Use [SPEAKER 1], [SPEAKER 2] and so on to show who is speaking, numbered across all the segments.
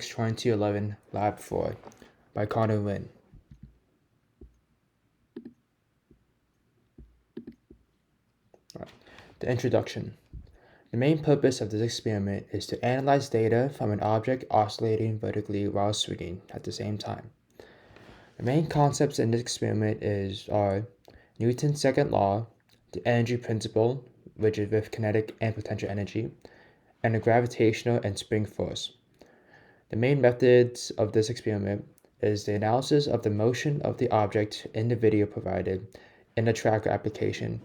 [SPEAKER 1] 2011 Lab 4 by Nguyen. The introduction. The main purpose of this experiment is to analyze data from an object oscillating vertically while swinging at the same time. The main concepts in this experiment are Newton's second law, the energy principle, which is with kinetic and potential energy, and the gravitational and spring force. The main methods of this experiment is the analysis of the motion of the object in the video provided in the tracker application,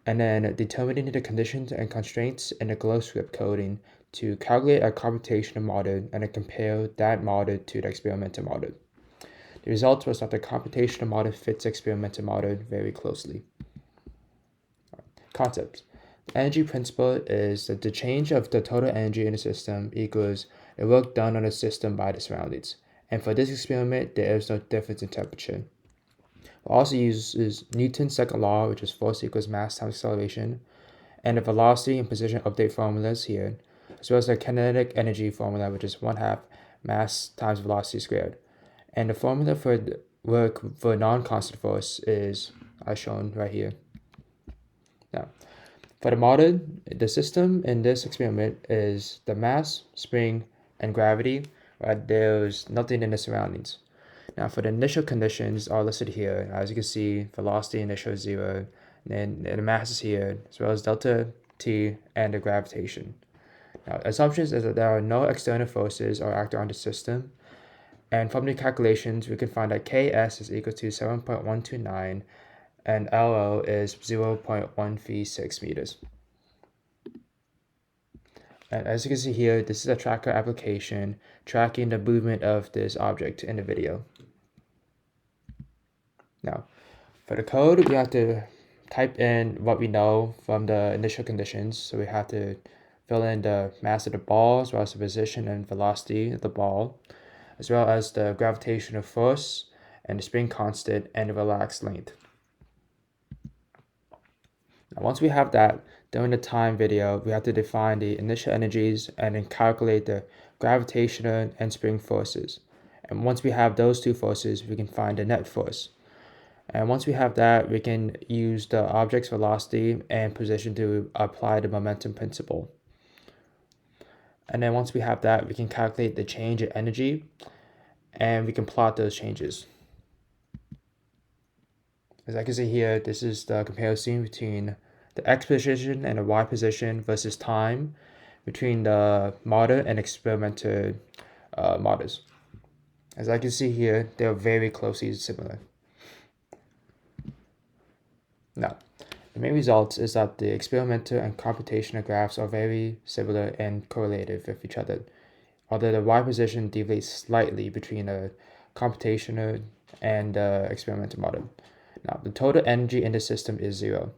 [SPEAKER 1] and then determining the conditions and constraints in the glow script coding to calculate a computational model and then compare that model to the experimental model. The result was that the computational model fits the experimental model very closely. Concepts. The energy principle is that the change of the total energy in the system equals the work done on the system by the surroundings. And for this experiment, there is no difference in temperature. It also uses Newton's second law, which is force equals mass times acceleration, and the velocity and position update formulas here, as well as the kinetic energy formula, which is 1/2 mass times velocity squared. And the formula for the work for non-constant force is as shown right here. Now, for the model, the system in this experiment is the mass, spring, and gravity, right? There's nothing in the surroundings. Now, for the initial conditions are listed here. As you can see, velocity initial is 0, and then the mass is here, as well as delta T and the gravitation. Now, assumptions is that there are no external forces or acting on the system. And from the calculations, we can find that Ks is equal to 7.129 and LO is 0.136 meters. And as you can see here, this is a tracker application tracking the movement of this object in the video. Now, for the code, we have to type in what we know from the initial conditions. So we have to fill in the mass of the ball, as well as the position and velocity of the ball, as well as the gravitational force and the spring constant and the relaxed length. Now, once we have that, during the time video, we have to define the initial energies and then calculate the gravitational and spring forces. And once we have those two forces, we can find the net force. And once we have that, we can use the object's velocity and position to apply the momentum principle. And then once we have that, we can calculate the change in energy and we can plot those changes. As I can see here, this is the comparison between the x position and the y position versus time between the model and experimental models. As I can see here, they are very closely similar. Now, the main result is that the experimental and computational graphs are very similar and correlative with each other, although the y position deviates slightly between the computational and the experimental model. Now, the total energy in the system is 0.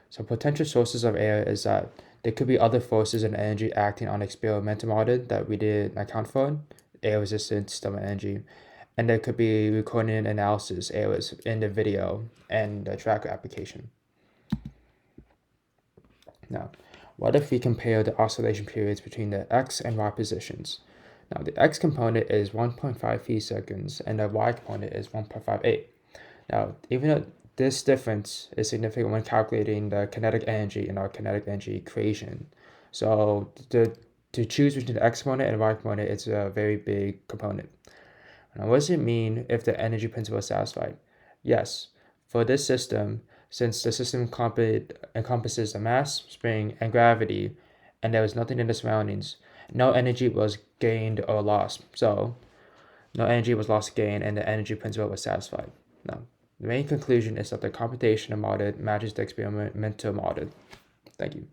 [SPEAKER 1] So potential sources of error is that there could be other forces and energy acting on the experimental model that we didn't account for, air resistance, thermal energy, and there could be recording analysis errors in the video and the tracker application. Now, what if we compare the oscillation periods between the x and y positions? Now, the x component is 1.53 seconds and the y component is 1.58. Now, even though this difference is significant when calculating the kinetic energy in our kinetic energy equation, so to choose between the x component and the y component, it's a very big component. Now, what does it mean if the energy principle is satisfied? Yes, for this system, since the system encompasses the mass, spring, and gravity, and there was nothing in the surroundings, no energy was gained or lost. So, no energy was lost or gained, and the energy principle was satisfied. Now, the main conclusion is that the computational model matches the experimental model. Thank you.